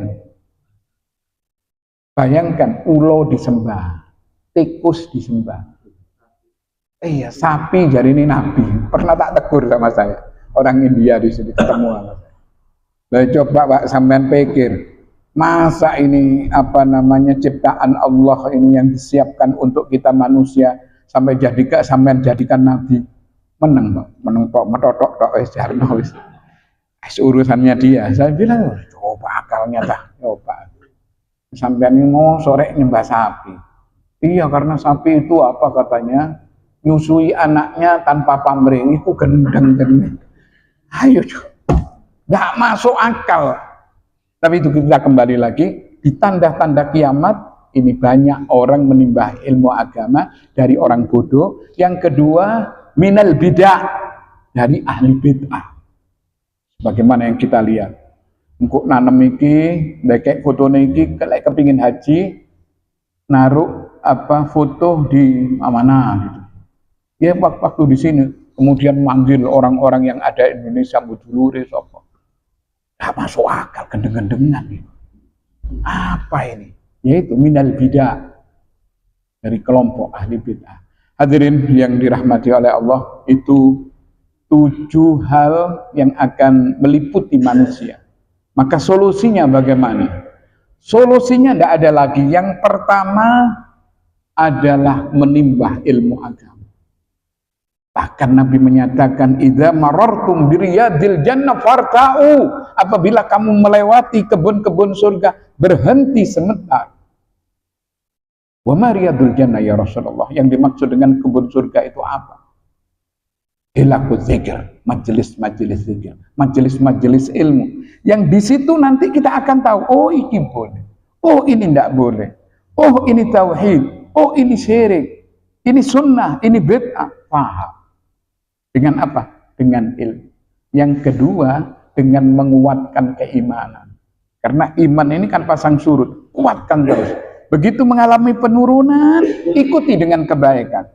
Speaker 1: Bayangkan ulo disembah, tikus disembah. Iya, sapi jadi ini nabi. Pernah tak tegur sama saya. Orang India di sini ketemu sama saya. Nah, coba Pak sampean pikir, masa ini apa namanya ciptaan Allah ini yang disiapkan untuk kita manusia sampai sampean jadikan nabi. Menang Pak, metotok tok wis jarno wis. Urusannya dia. Saya bilang, coba akalnya dah, coba. Sampean ini mau sore nyembah sapi. Iya, karena sapi itu apa katanya? Nyusui anaknya tanpa pamrih, itu gendeng. Ayo, nggak masuk akal. Tapi itu kita kembali lagi, di tanda-tanda kiamat, ini banyak orang menimbah ilmu agama dari orang bodoh. Yang kedua, minal bid'ah, dari ahli bid'ah. Bagaimana yang kita lihat, engkau nanam iki, dekek foto iki, kalau kepingin haji, naruh foto di mana gitu. Ya waktu di sini, kemudian manggil orang-orang yang ada Indonesia, mudulure sapa. Gak masuk akal, gendeng-gendengan gitu. Apa ini? Yaitu minal bid'ah, dari kelompok ahli bid'ah. Hadirin yang dirahmati oleh Allah, itu 7 hal yang akan meliputi manusia. Maka solusinya bagaimana? Solusinya tidak ada lagi. Yang pertama adalah menimba ilmu agama. Bahkan Nabi menyatakan, idza marartum biriyadil jannah farta'u. Apabila kamu melewati kebun-kebun surga, berhenti sebentar. Wa ma riyadul jannah ya Rasulullah? Yang dimaksud dengan kebun surga itu apa? Hilakut zikir, majelis-majelis zikir, majelis-majelis ilmu. Yang di situ nanti kita akan tahu, oh ini boleh, oh ini tidak boleh, oh ini tauhid, oh ini syirik, ini sunnah, ini bid'ah. Paham. Dengan apa? Dengan ilmu. Yang kedua, dengan menguatkan keimanan. Karena iman ini kan pasang surut, kuatkan terus. Begitu mengalami penurunan, ikuti dengan kebaikan.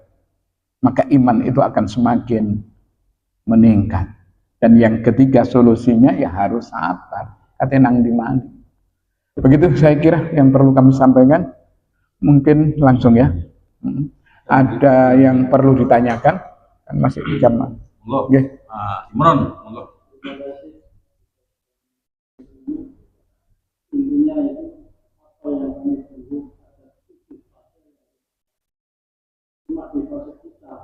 Speaker 1: Maka iman itu akan semakin meningkat. Dan yang ketiga solusinya ya harus sabar. Katanya nang di mana. Begitu saya kira yang perlu kami sampaikan. Mungkin langsung ya. Ada yang perlu ditanyakan? Kan masih jam.
Speaker 2: Oke. Imron,
Speaker 3: intinya itu apa yang kami tunggu ada titik fase cuma di fase kita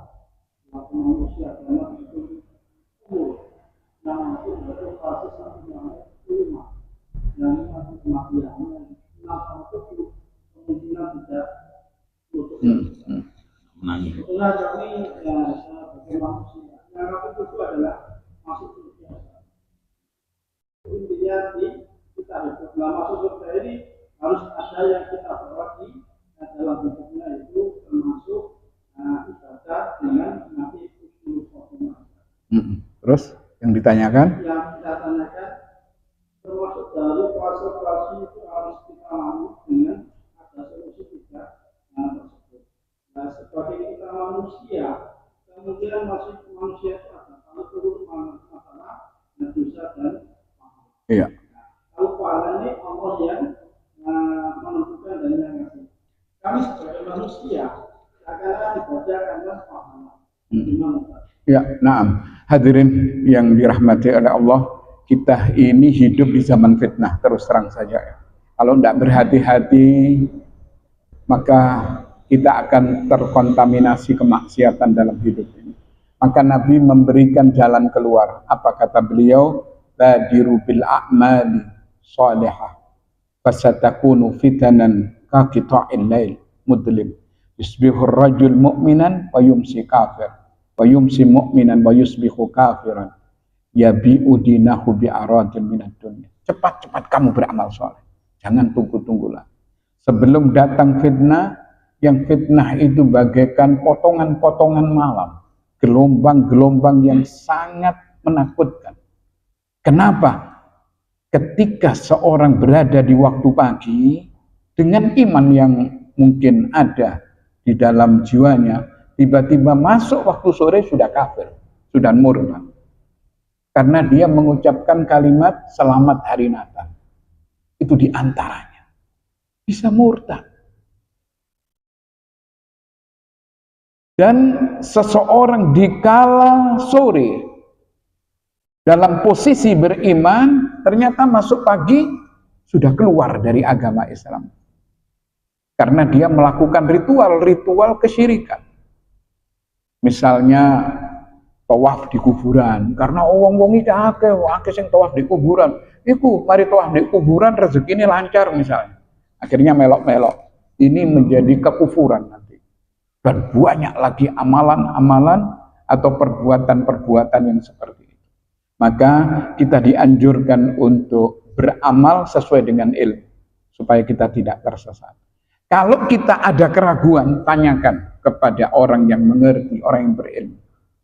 Speaker 3: maka manusia karena itu yang itu berarti fase satu yang kelima yang masih kematian yang itu kemungkinan tidak
Speaker 2: menangis.
Speaker 3: setelah kami sebagai manusia yang itu adalah masuk surga. Intinya kita hidup dalam masuk surga ini harus ada yang kita bawa di dalam hidupnya itu termasuk ibadah dengan nabi usul khotimah.
Speaker 1: Terus yang ditanyakan?
Speaker 3: Yang kita tanyakan termasuk dari fase-fase itu harus kita mampu dengan ada solusi tiga tersebut. Nah, sebagai kita manusia, kemudian masih manusia itu ada kalau turun masalah dosa dan pahala.
Speaker 1: Iya.
Speaker 3: Kalau pahala ini Allah yang menentukan dan yang ngasih. Kami sebagai manusia akan ibadah karena pahala.
Speaker 1: Ya, naam. Hadirin yang dirahmati oleh Allah, kita ini hidup di zaman fitnah, terus terang saja ya. Kalau tidak berhati-hati, maka kita akan terkontaminasi kemaksiatan dalam hidup ini. Maka Nabi memberikan jalan keluar. Apa kata beliau? Badiru bil a'mali salihah fasatakunu fitanan ka qita'il lail mudlim. Yusbihur rajul mu'minan wa yumsi kafir wa yumsi mu'minan wa yusbihu kafiran yabi'u dinahu bi'aradin minad dunya. Cepat-cepat kamu beramal soleh. Jangan tunggu-tunggulah. Sebelum datang fitnah, yang fitnah itu bagaikan potongan-potongan malam, gelombang-gelombang yang sangat menakutkan. Kenapa? Ketika seorang berada di waktu pagi dengan iman yang mungkin ada di dalam jiwanya, tiba-tiba masuk waktu sore sudah kafir, sudah murtad. Karena dia mengucapkan kalimat selamat hari Natal. Itu diantaranya. Bisa murtad. Dan seseorang dikala sore dalam posisi beriman, ternyata masuk pagi sudah keluar dari agama Islam. Karena dia melakukan ritual-ritual kesyirikan. Misalnya tawaf di kuburan, karena wong-wong iki akeh sing tawaf di kuburan. Iku mari tawaf di kuburan rezekine lancar misalnya. Akhirnya melok-melok. Ini menjadi kekufuran nanti. Dan banyak lagi amalan-amalan atau perbuatan-perbuatan yang seperti itu. Maka kita dianjurkan untuk beramal sesuai dengan ilmu supaya kita tidak tersesat. Kalau kita ada keraguan, tanyakan kepada orang yang mengerti, orang yang berilmu.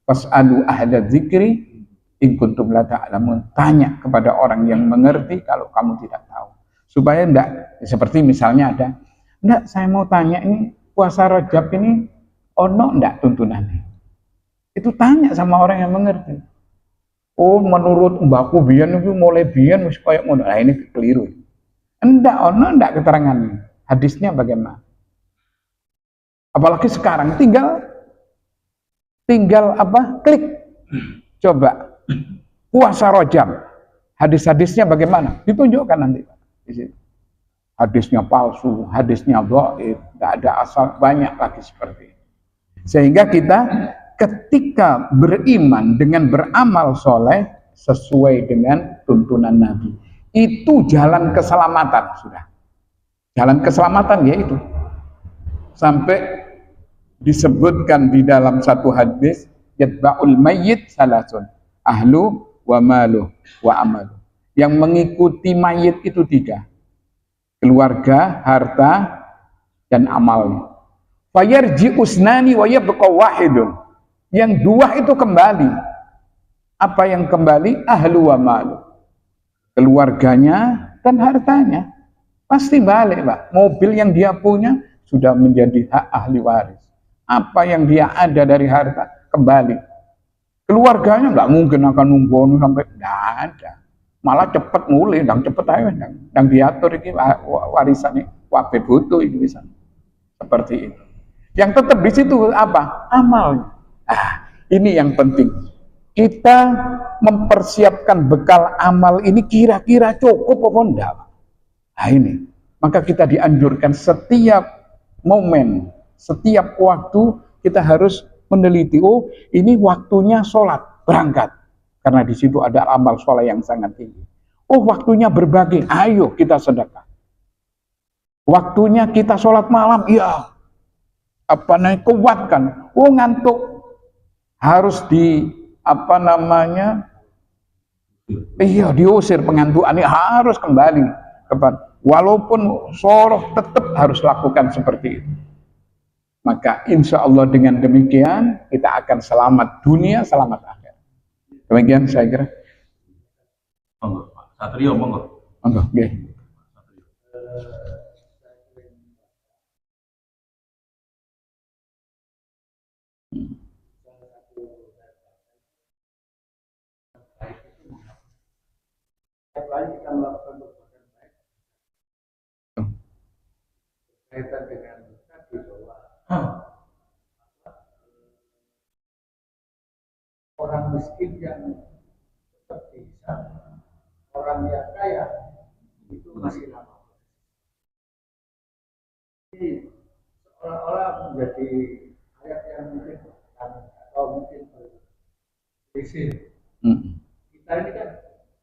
Speaker 1: Fas'alu ahla dzikri in kuntum la ta'lamun. Tanya kepada orang yang mengerti kalau kamu tidak tahu. Supaya enggak, seperti misalnya ada, enggak, saya mau tanya ini puasa Rajab ini ono enggak tuntunannya? Itu tanya sama orang yang mengerti. Oh, menurut mbakku biyen itu mulai biyen wis koyo ngono. Nah, ini keliru. Enggak ono enggak keterangannya. Hadisnya bagaimana? Apalagi sekarang tinggal apa? Klik. Coba puasa Rajab. Hadis-hadisnya bagaimana? Ditunjukkan nanti di situ. Hadisnya palsu, hadisnya dhaif, enggak ada asal, banyak lagi seperti itu. Sehingga kita ketika beriman dengan beramal soleh sesuai dengan tuntunan Nabi, itu jalan keselamatan sudah. Jalan keselamatan yaitu sampai disebutkan di dalam satu hadis, yatba'ul mayyit salasun, ahlu wa malu wa amalu. Yang mengikuti mayit itu 3. Keluarga, harta, dan amalnya. Fayarji usnani wa yabqa wahidun. Yang 2 itu kembali. Apa yang kembali? Ahlu wa malu. Keluarganya dan hartanya. Pasti balik, Pak. Mobil yang dia punya sudah menjadi hak ahli waris. Apa yang dia ada dari harta kembali. Keluarganya nggak mungkin akan nunggu sampai nggak ada. Malah cepet mulai, dan cepet aja, dan diatur ini warisannya wabib butuh ini bisa. Seperti itu. Yang tetap di situ apa? Amalnya. Ini yang penting. Kita mempersiapkan bekal amal ini kira-kira cukup apa enggak? Ini. Maka kita dianjurkan setiap momen, setiap waktu kita harus meneliti. Oh, ini waktunya sholat, berangkat. Karena di situ ada amal sholat yang sangat tinggi. Oh, waktunya berbagi. Ayo kita sedekah. Waktunya kita sholat malam, iya. Kuatkan. Oh, ngantuk. Harus diusir pengantuan ini, harus kembali kepada, walaupun soroh tetap harus lakukan seperti itu. Maka insya Allah dengan demikian kita akan selamat dunia, selamat akhir. Demikian saya kira.
Speaker 2: Monggo, Pak Satrio, monggo.
Speaker 1: Monggo, nggih.
Speaker 3: Selain kita melakukan perbuatan baik berkaitan dengan tadi bahwa orang miskin yang tetap bisa, orang yang kaya itu masih lama. Ini seolah-olah menjadi ayat yang mungkin atau mungkin berisi. Kita ini kan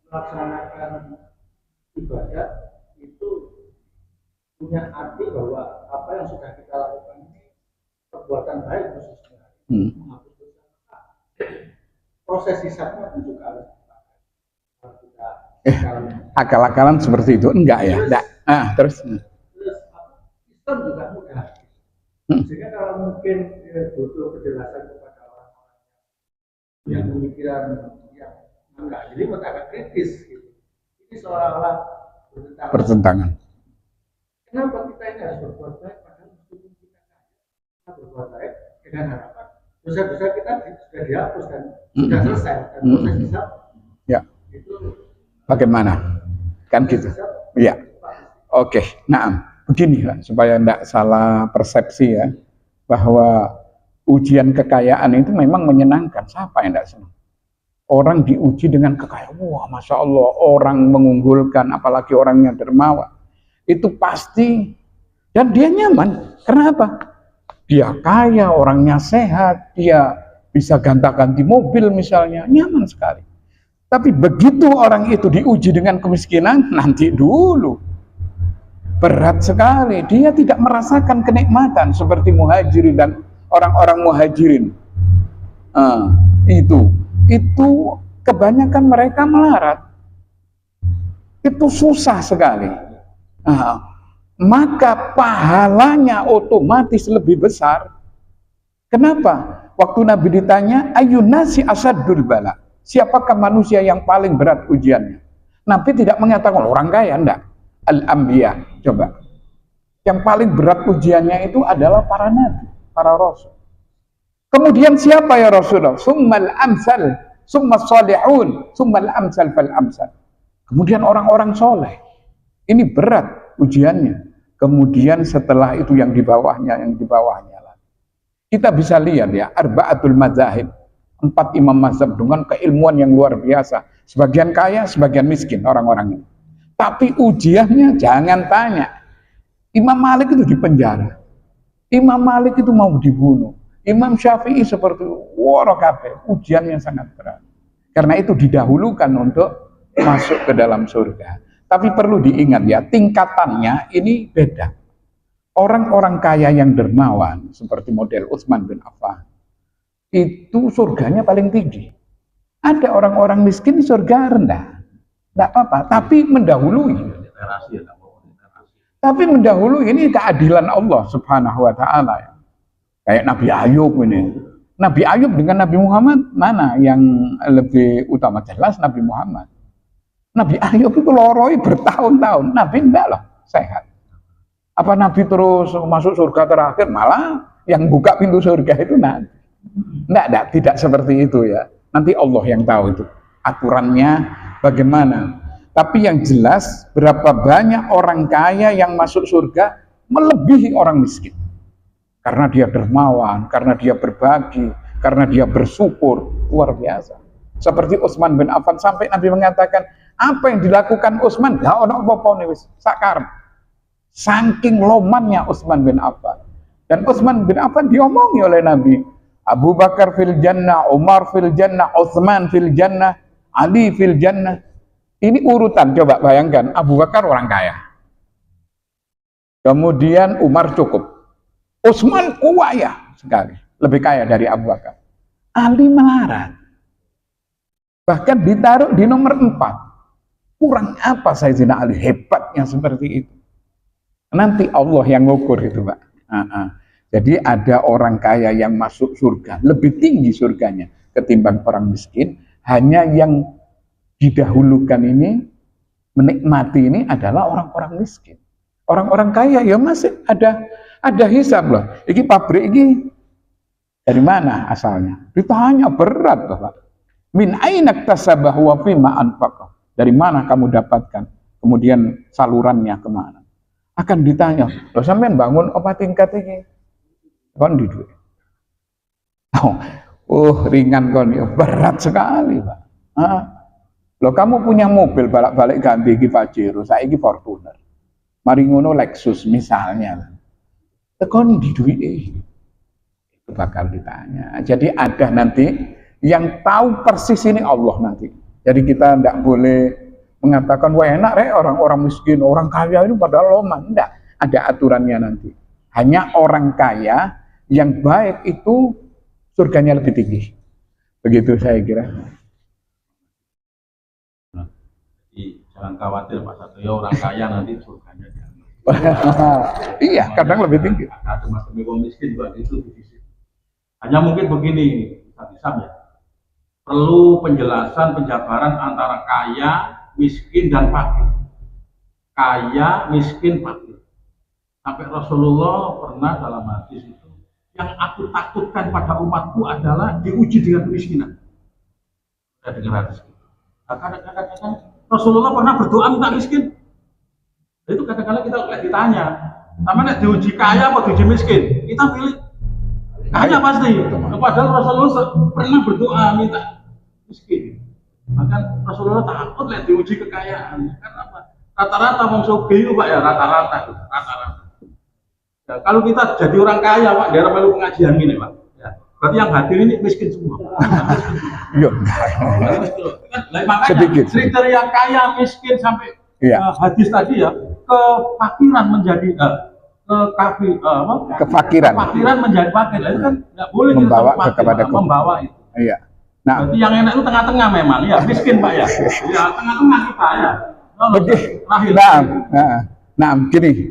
Speaker 3: melaksanakan ibadah itu punya arti bahwa apa yang sudah kita lakukan ini perbuatan baik khususnya menghapus dosa. Proses hisabnya juga harus kita
Speaker 1: akal-akalan seperti itu enggak ya? Enggak. Terus
Speaker 3: Islam juga mudah. Sehingga kalau mungkin butuh penjelasan kepada orang-orang yang pemikiran yang enggak, jadi agak kritis gitu. Ini seolah-olah
Speaker 1: bertentangan.
Speaker 3: Kenapa kita ini harus berbuat baik padahal meskipun kita berbuat baik dengan harapan dosa-dosa kita sudah dihapus dan sudah selesai dan proses hisab.
Speaker 1: Ya.
Speaker 3: Itu
Speaker 1: bagaimana? Kan gitu. Iya. Oke. Nah, begini lah supaya tidak salah persepsi ya, bahwa ujian kekayaan itu memang menyenangkan. Siapa yang tidak senang? Orang diuji dengan kekayaan, wah masya Allah, orang mengunggulkan, apalagi orangnya dermawan, itu pasti, dan dia nyaman. Kenapa? Dia kaya, orangnya sehat, dia bisa gonta-ganti mobil misalnya, nyaman sekali. Tapi begitu orang itu diuji dengan kemiskinan, nanti dulu berat sekali. Dia tidak merasakan kenikmatan seperti muhajirin dan orang-orang muhajirin. Itu kebanyakan mereka melarat. Itu susah sekali. Maka pahalanya otomatis lebih besar. Kenapa? Waktu Nabi ditanya, ayun nasi asadul bala. Siapakah manusia yang paling berat ujiannya? Nabi tidak mengatakan orang kaya, enggak. Al-Anbiya, coba. Yang paling berat ujiannya itu adalah para nabi, para rasul. Kemudian siapa ya Rasulullah? Summal amsal, summa salihun, summal amsal fal amsal. Kemudian orang-orang soleh. Ini berat ujiannya. Kemudian setelah itu yang di bawahnya lagi. Kita bisa lihat ya, arba'atul madzahib. 4 imam mazhab dengan keilmuan yang luar biasa. Sebagian kaya, sebagian miskin orang-orang ini. Tapi ujiannya jangan tanya. Imam Malik itu dipenjara. Imam Malik itu mau dibunuh. Imam Syafi'i seperti warokabe, ujian yang sangat berat. Karena itu didahulukan untuk masuk ke dalam surga. Tapi perlu diingat ya, tingkatannya ini beda. Orang-orang kaya yang dermawan, seperti model Utsman bin Affan, itu surganya paling tinggi. Ada orang-orang miskin di surga rendah. Tidak apa-apa, tapi mendahului. Tapi mendahului ini keadilan Allah Subhanahu wa Ta'ala ya. Kayak Nabi Ayub ini. Nabi Ayub dengan Nabi Muhammad, mana yang lebih utama? Jelas Nabi Muhammad. Nabi Ayub itu loroi bertahun-tahun. Nabi enggak loh, sehat. Apa Nabi terus masuk surga terakhir? Malah yang buka pintu surga itu Nabi. Enggak, tidak seperti itu ya. Nanti Allah yang tahu itu. Aturannya bagaimana. Tapi yang jelas, berapa banyak orang kaya yang masuk surga melebihi orang miskin. Karena dia dermawan, karena dia berbagi, karena dia bersyukur, luar biasa. Seperti Utsman bin Affan, sampai Nabi mengatakan, apa yang dilakukan Utsman? Lah ono apa-apa nih wis sakar. Saking lomannya Utsman bin Affan. Dan Utsman bin Affan diomongi oleh Nabi, Abu Bakar fil jannah, Umar fil jannah, Utsman fil jannah, Ali fil jannah. Ini urutan, coba bayangkan, Abu Bakar orang kaya. Kemudian Umar cukup. Utsman kaya sekali, lebih kaya dari Abu Bakar. Ali melarat. Bahkan ditaruh di nomor 4. Kurang apa Sayyidina Ali hebatnya seperti itu. Nanti Allah yang ngukur itu, Pak. Jadi ada orang kaya yang masuk surga, lebih tinggi surganya ketimbang orang miskin. Hanya yang didahulukan ini, menikmati ini adalah orang-orang miskin. Orang-orang kaya ya masih ada hisab loh. Ini pabrik ini dari mana asalnya? Ditanya berat loh, Pak. Min ainak tasabah wa fima anfaqah. Dari mana kamu dapatkan? Kemudian salurannya kemana? Akan ditanya, loh sampean bangun apa tingkat ini? Kon di duit. Ringan kon ya, berat sekali, Pak. Loh kamu punya mobil balik-balik ganti iki Pajero, saiki Fortuner. Mari ngono Lexus misalnya. Tekoni di duit itu bakal ditanya. Jadi ada nanti yang tahu persis ini Allah nanti. Jadi kita tidak boleh mengatakan wah enak orang-orang miskin, orang kaya itu padahal loman. Tidak, ada aturannya nanti. Hanya orang kaya yang baik itu surganya lebih tinggi. Begitu saya kira.
Speaker 2: Jadi jangan khawatir Pak Satrio, orang kaya nanti surganya.
Speaker 1: Iya, kadang lebih tinggi.
Speaker 2: Ada macam orang miskin juga itu. Hanya mungkin begini, Sam ya. Perlu penjelasan penjabaran antara kaya, miskin dan fakir. Kaya, miskin, fakir. Sampai Rasulullah pernah dalam hadis itu, yang aku takutkan pada umatku adalah diuji dengan kemiskinan. Saya dengar hadis itu. Kadang-kadang Rasulullah pernah berdoa minta miskin. Itu kadang-kadang kita ditanya, sama nek diuji kaya apa diuji miskin? Kita pilih kaya pasti. Padahal Rasulullah pernah berdoa minta miskin. Maka Rasulullah takut nek diuji kekayaan. Kan apa? Rata-rata wong sugih Pak ya, rata-rata. Ya, kalau kita jadi orang kaya Pak, daerah melu pengajian ini Pak. Ya, berarti yang hadir ini miskin semua.
Speaker 1: Iya.
Speaker 2: Makanya
Speaker 1: Sedikit.
Speaker 2: kriteria kaya, miskin sampai hadis tadi ya, kefakiran menjadi kefakiran menjadi fakir. Itu kan nggak boleh
Speaker 1: membawa
Speaker 2: kita
Speaker 1: kepada
Speaker 2: membawa itu.
Speaker 1: Iya. Nah,
Speaker 2: berarti yang enak itu tengah-tengah memang ya, miskin Pak ya. Ya, tengah-tengah kita ya.
Speaker 1: nah, gini,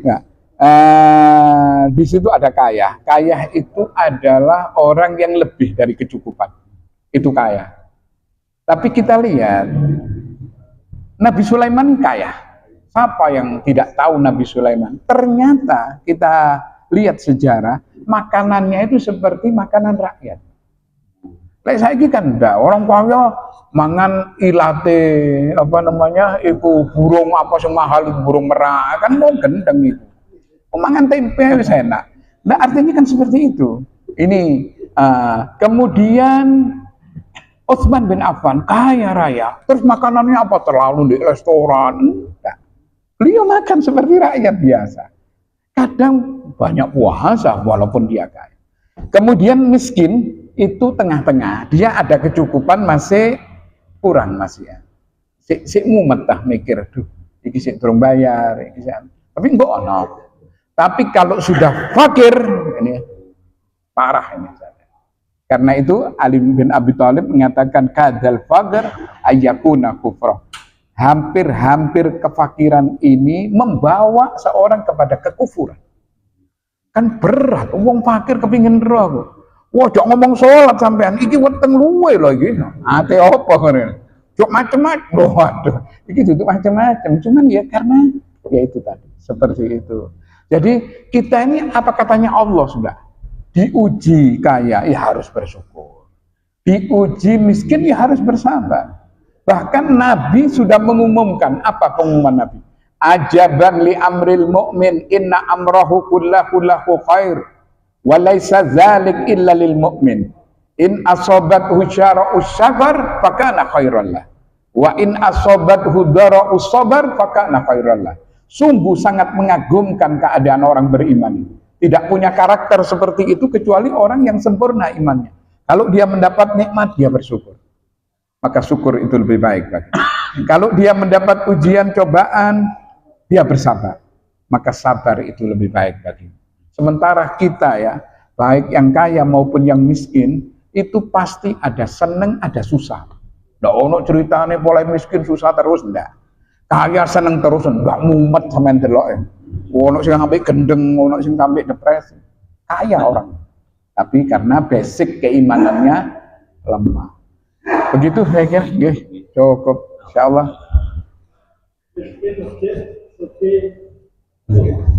Speaker 1: di situ ada kaya. Kaya itu adalah orang yang lebih dari kecukupan. Itu kaya. Tapi kita lihat Nabi Sulaiman kaya. Siapa yang tidak tahu Nabi Sulaiman? Ternyata kita lihat sejarah, makanannya itu seperti makanan rakyat. Kayak saya kan enggak, orang kaya mangan ilate apa namanya itu burung apa sing mahal itu burung merak kan mau gendeng itu. Mangan tempe wis enak. Nah artinya kan seperti itu. Ini kemudian Utsman bin Affan kaya raya, terus makanannya apa terlalu di restoran? Enggak. Beliau makan seperti rakyat biasa. Kadang banyak puasa walaupun dia kaya. Kemudian miskin itu tengah-tengah, dia ada kecukupan masih kurang masih ya. Si mumet dah mikir, duh, iki sik durung bayar, iki sik. Tapi enggak ono. Tapi kalau sudah fakir, ini parah ini. Karena itu Ali bin Abi Thalib mengatakan kadzal faqr ayyakuna kufra. Hampir-hampir kefakiran ini membawa seorang kepada kekufuran. Kan berat, wong fakir kepingin roh. Wah, jok ngomong sholat sampean, iki weteng luwe lho iki. Ate apa ngene? Jok macem-macem, waduh. Iki duduk macem-macem, cuman ya karena ya itu tadi, seperti itu. Jadi kita ini apa katanya Allah sudah diuji kaya, ya harus bersyukur. Diuji miskin, ya harus bersabar. Bahkan Nabi sudah mengumumkan, apa pengumuman Nabi? Ajaban li amril mu'min inna amrahu kullahu khair wa laisa dzalik illa lil mu'min in asabathu syara'u syafar fakana khairan lah wa in asabathu dara'u sabar fakana khairan lah. Sungguh sangat mengagumkan keadaan orang beriman. Tidak punya karakter seperti itu kecuali orang yang sempurna imannya. Kalau dia mendapat nikmat, dia bersyukur. Maka syukur itu lebih baik bagi. Kalau dia mendapat ujian, cobaan, dia bersabar. Maka sabar itu lebih baik bagi. Sementara kita ya, baik yang kaya maupun yang miskin, itu pasti ada seneng, ada susah. Nggak ono ceritanya mulai miskin susah terus, enggak. Kaya seneng terus, enggak mumet sama delok ya. Ono sing sampai gendeng, ono sing sampai depresi. Kaya orang. Tapi karena basic keimanannya lemah. Begitu saya kira, cukup. Insyaallah.